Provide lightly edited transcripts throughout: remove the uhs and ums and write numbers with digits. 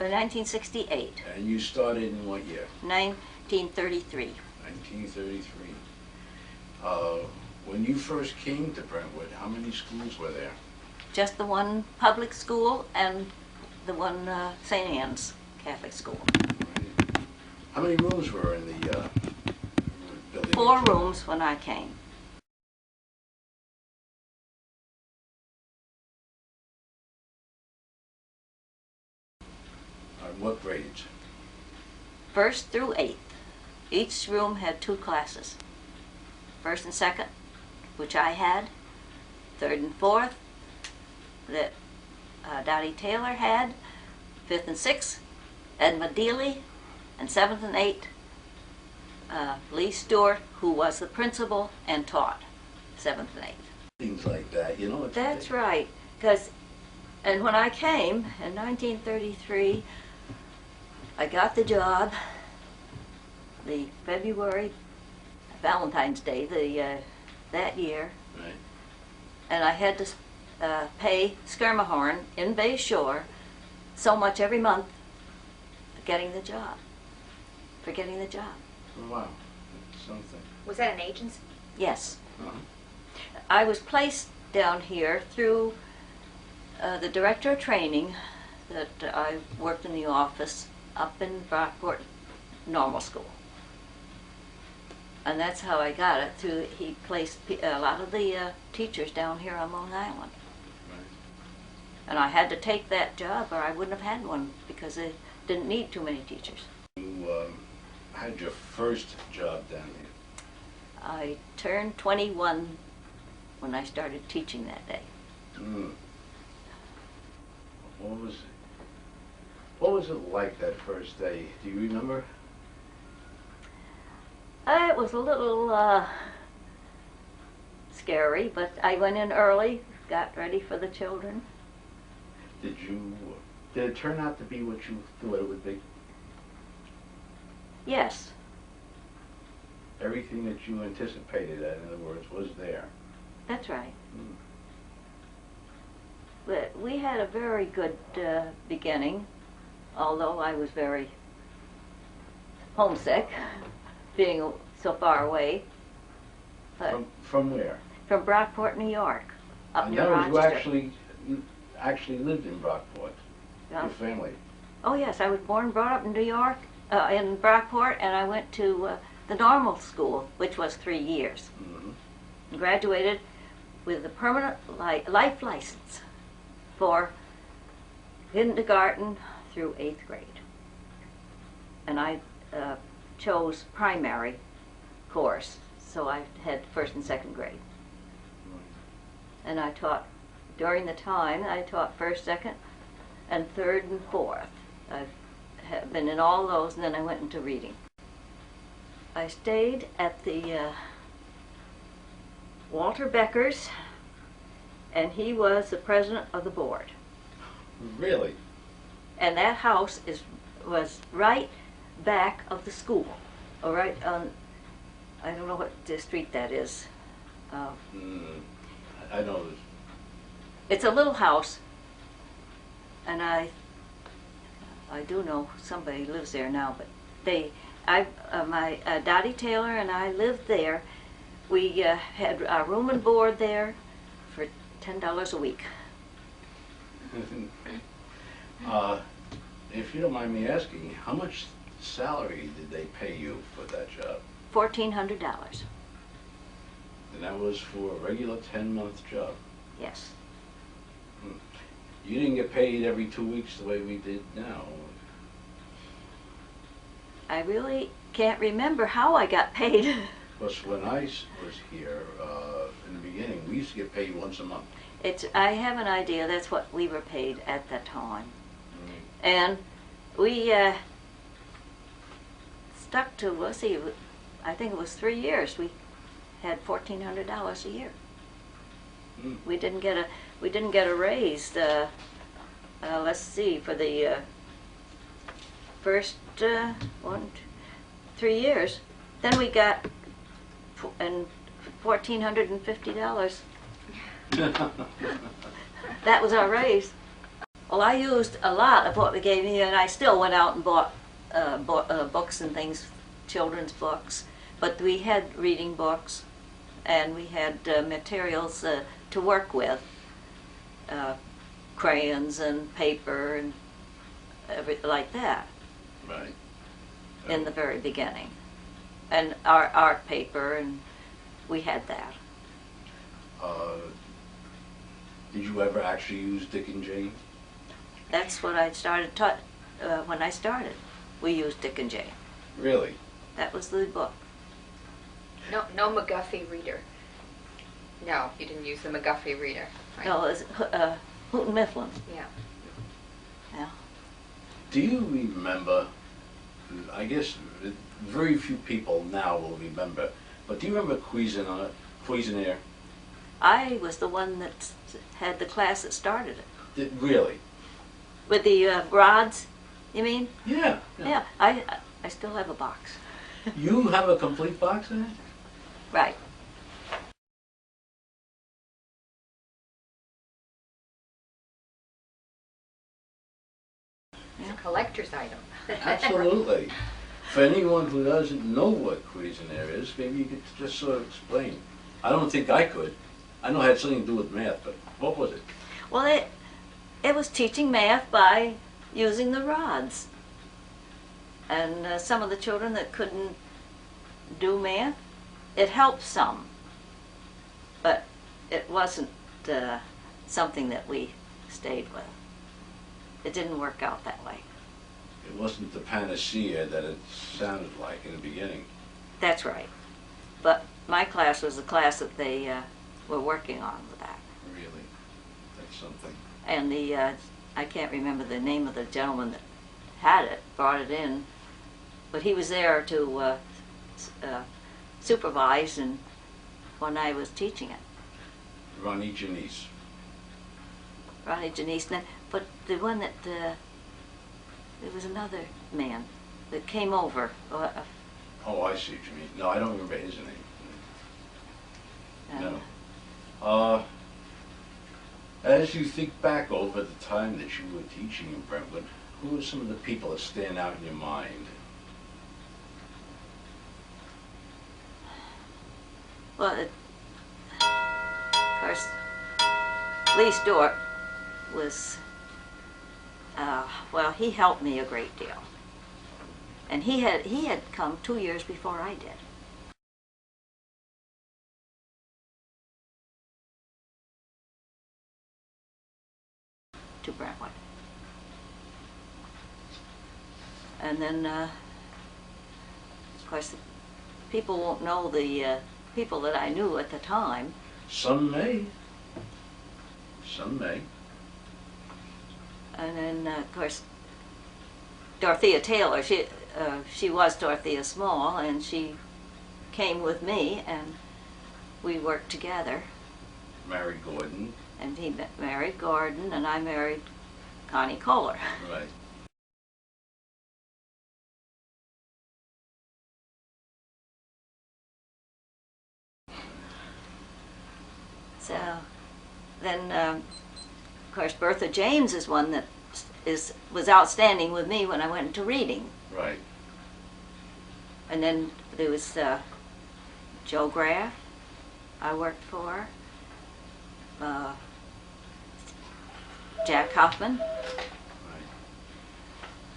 1968. And you started in what year? 1933. 1933. When you first came to Brentwood, how many schools were there? Just the one public school and the one St. Anne's Catholic school. Right. How many rooms were in the building? 4 rooms when I came. What grades? 1st through 8th. Each room had 2 classes. 1st and 2nd, which I had. 3rd and 4th, that Dottie Taylor had. 5th and 6th, Edma Dealey. And 7th and 8th, Lee Stewart, who was the principal and taught 7th and 8th. Things like that, you know. That's right, and when I came in 1933, I got the job the February, Valentine's Day, that year. Right. And I had to pay Skirmahorn in Bay Shore so much every month for getting the job. Oh, wow, that's something. Was that an agency? Yes. Uh-huh. I was placed down here through the director of training that I worked in the office up in Brockport Normal School. And that's how I got it. He placed a lot of the teachers down here on Long Island. Right. And I had to take that job or I wouldn't have had one because they didn't need too many teachers. You had your first job down here. I turned 21 when I started teaching that day. Mm. What was it like that first day? Do you remember? It was a little scary, but I went in early, got ready for the children. Did it turn out to be what you thought it would be? Yes. Everything that you anticipated, in other words, was there. That's right. Mm. But we had a very good beginning, although I was very homesick, being so far away. But From where? from Brockport, New York, up And near that was Rochester. you actually lived in Brockport, Yeah. your family. Oh yes, I was born and brought up in New York, in Brockport, and I went to the normal school, which was 3 years. Mm-hmm. Graduated with a permanent life license for kindergarten through 8th grade. And I chose primary course, so I had 1st and 2nd grade. And I taught, during the time, I taught 1st, 2nd, and 3rd and 4th. I've been in all those, and then I went into reading. I stayed at the Walter Becker's, and he was the president of the board. Really? And that house was right back of the school, or right on, I don't know what street that is. I know this. It's a little house, and I do know somebody lives there now, but my Dottie Taylor and I lived there. We had our room and board there for $10 a week. If you don't mind me asking, how much salary did they pay you for that job? $1,400. And that was for a regular 10-month job. Yes. You didn't get paid every 2 weeks the way we did now. I really can't remember how I got paid. Because when I was here in the beginning, we used to get paid once a month. I have an idea that's what we were paid at that time. And we stuck to, let's see, I think it was 3 years. We had $1,400 a year. We didn't get a raise. Let's see, for the first 3 years. Then we got $1,450. That was our raise. Well, I used a lot of what they gave me, and I still went out and bought books and things, children's books. But we had reading books, and we had materials to work with, crayons and paper and everything like that. Right. In the very beginning, and our art paper, and we had that. Did you ever actually use Dick and Jane? That's what I started when I started. We used Dick and Jane. Really? That was the book. No McGuffey reader. No, you didn't use the McGuffey reader. Right? No, it was Houghton Mifflin. Yeah. Yeah. Do you remember, I guess very few people now will remember, but do you remember Cuisinart? I was the one that had the class that started it. Really? With the rods, you mean? Yeah. Yeah. I still have a box. You have a complete box of it? Right. It's a collector's item. Absolutely. For anyone who doesn't know what Cuisinart is, maybe you could just sort of explain. I don't think I could. I know it had something to do with math, but what was it? Well, it was teaching math by using the rods. And some of the children that couldn't do math, it helped some. But it wasn't something that we stayed with. It didn't work out that way. It wasn't the panacea that it sounded like in the beginning. That's right. But my class was the class that they were working on with that. Really? That's something. And I can't remember the name of the gentleman that had it, brought it in, but he was there to supervise and when I was teaching it. Ronnie Janice. Ronnie Janice, but the one that, there was another man that came over. Oh, I see what you mean. No, I don't remember his name. No. As you think back over the time that you were teaching in Brentwood, who are some of the people that stand out in your mind? Well, of course, Lee Stewart was, well, he helped me a great deal. And he had come 2 years before I did. To Brentwood. And then, of course, people won't know the people that I knew at the time. Some may. Some may. And then, of course, Dorothea Taylor, she was Dorothea Small, and she came with me, and we worked together. Married Gordon. And he married Gordon, and I married Connie Kohler. Right. So then, of course, Bertha James is one that was outstanding with me when I went into reading. Right. And then there was Joe Graff I worked for, Jack Hoffman.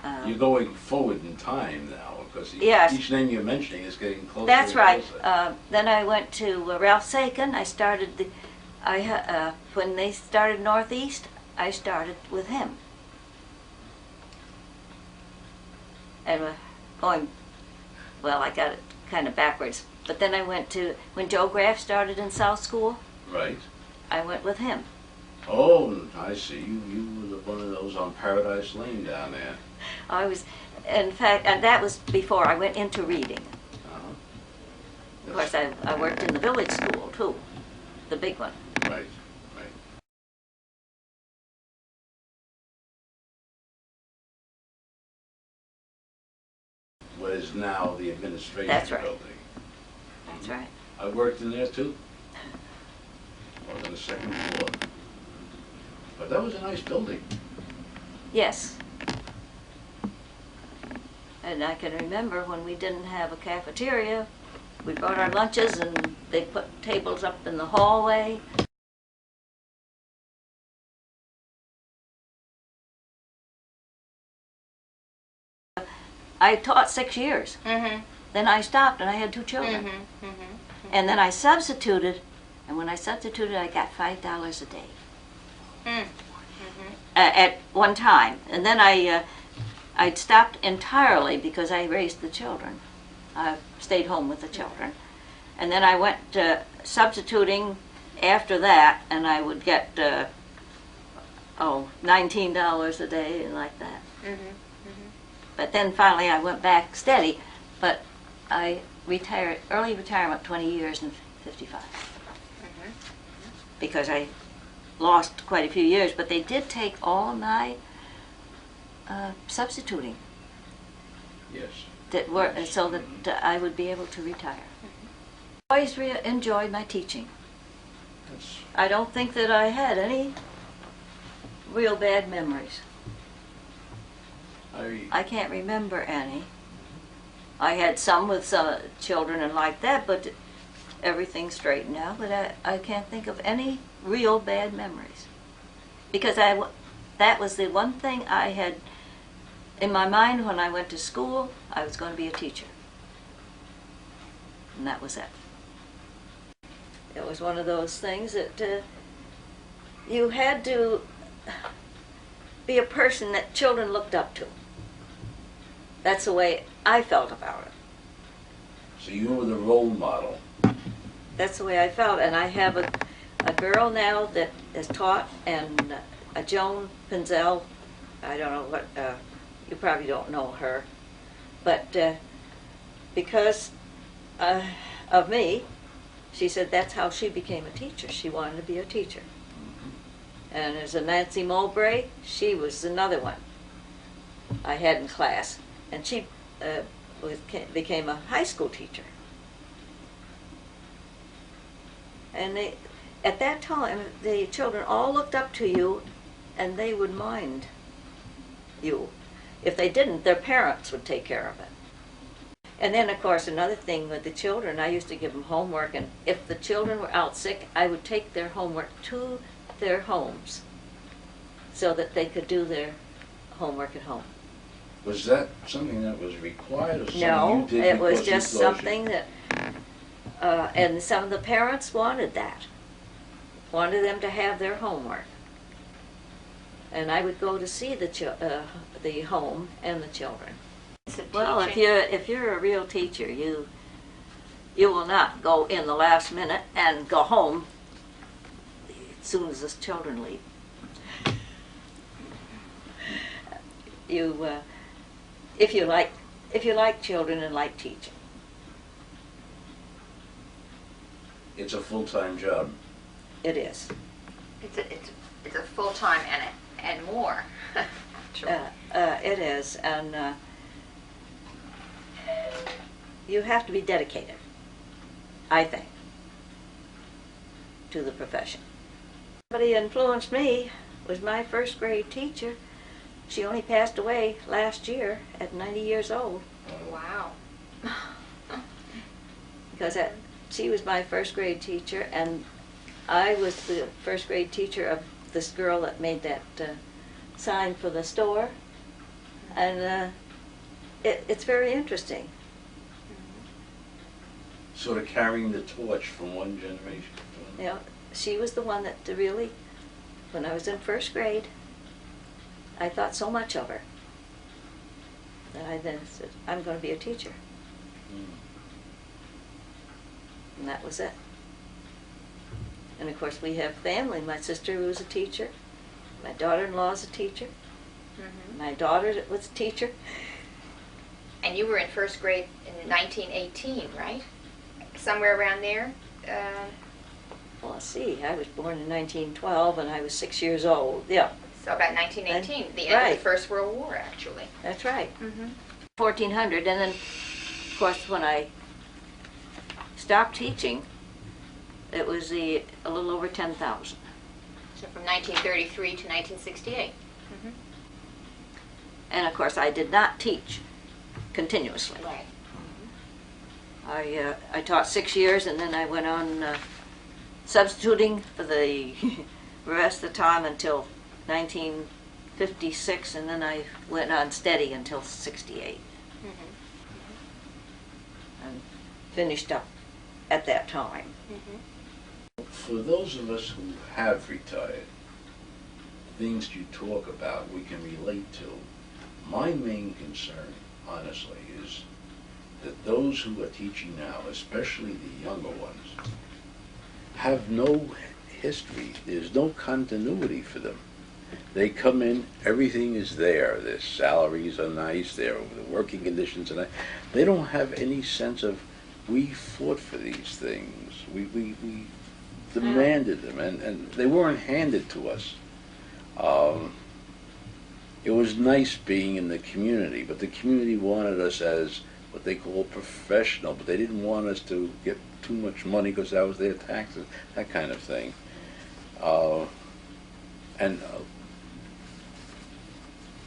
Right. You're going forward in time now, because yes. Each name you're mentioning is getting closer. That's and right. closer. Then I went to Ralph Sakin. I started when they started Northeast, I started with him. And going, well, I got it kind of backwards. But then I went to, when Joe Graff started in South School, Right. I went with him. Oh, I see. You were one of those on Paradise Lane down there. I was, in fact, and that was before I went into reading. Uh-huh. Of course, I worked in the village school, too, the big one. Right, right. What is now the administration That's right. building. That's right. I worked in there too. I was on the second floor. But that was a nice building. Yes. And I can remember when we didn't have a cafeteria, we brought our lunches and they put tables up in the hallway. I taught 6 years. Then I stopped and I had 2 children. And then I substituted, and when I substituted I got $5 a day. At one time. And then I'd stopped entirely because I raised the children. I stayed home with the children. And then I went substituting after that, and I would get $19 a day and like that. But then finally I went back steady, but I retired, early retirement, 20 years and 55. Because I lost quite a few years, but they did take all my substituting. Yes. That were, so that I would be able to retire. I always enjoyed my teaching. That's, I don't think that I had any real bad memories. I can't remember any. I had some with some children and like that, but everything straightened out. But I can't think of any real bad memories. Because that was the one thing I had in my mind when I went to school. I was going to be a teacher. And that was it. It was one of those things that you had to be a person that children looked up to. That's the way I felt about it. so you were the role model. That's the way I felt. And I have a girl now that is taught, and a Joan Pinzel. I don't know what, you probably don't know her. But because of me, she said that's how she became a teacher. She wanted to be a teacher. And there's a Nancy Mowbray. She was another one I had in class. And she became a high school teacher. And at that time, the children all looked up to you, and they would mind you. If they didn't, their parents would take care of it. And then, of course, another thing with the children, I used to give them homework, and if the children were out sick, I would take their homework to their homes so that they could do their homework at home. Was that something that was required or something No, you did it was because you just thought something that, and some of the parents wanted that, wanted them to have their homework. And I would go to see the home and the children. Well, if you're a real teacher, you will not go in the last minute and go home as soon as the children leave. If you like children and like teaching. It's a full-time job. It is. It's a full time and more. It is, and you have to be dedicated, I think, to the profession. Somebody influenced me was my first grade teacher. She only passed away last year at 90 years old. Wow. Because she was my first grade teacher, and I was the first grade teacher of this girl that made that sign for the store. And it's very interesting. Sort of carrying the torch from one generation to You know, she was the one that really, when I was in first grade, I thought so much of her that I then said, I'm going to be a teacher. And that was it. And of course we have family. My sister was a teacher. My daughter-in-law is a teacher. My daughter was a teacher. And you were in first grade in 1918, right? Somewhere around there? Well, let's see, I was born in 1912 and I was 6 years old. Yeah. So about 1918, the end Right. of the First World War, actually. That's right. 1400, and then, of course, when I stopped teaching, it was a little over 10,000. So from 1933 to 1968. And of course, I did not teach continuously. Right. I taught 6 years, and then I went on substituting for the rest of the time until 1956, and then I went on steady until 68. And finished up at that time. For those of us who have retired, things you talk about we can relate to. My main concern, honestly, is that those who are teaching now, especially the younger ones, have no history. There's no continuity for them. They come in, everything is there. Their salaries are nice, the working conditions are nice. They don't have any sense of, we fought for these things. We demanded them, and they weren't handed to us. It was nice being in the community, but the community wanted us as what they call professional, but they didn't want us to get too much money because that was their taxes, that kind of thing.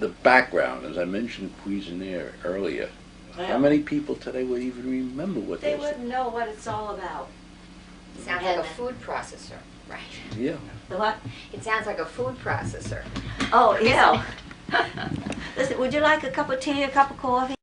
The background, as I mentioned Cuisinart earlier, how many people today would even remember what They those wouldn't know what it's all about. Sounds like a food processor, right? Yeah. The what? It sounds like a food processor. Oh, yeah. Listen, would you like a cup of tea, a cup of coffee?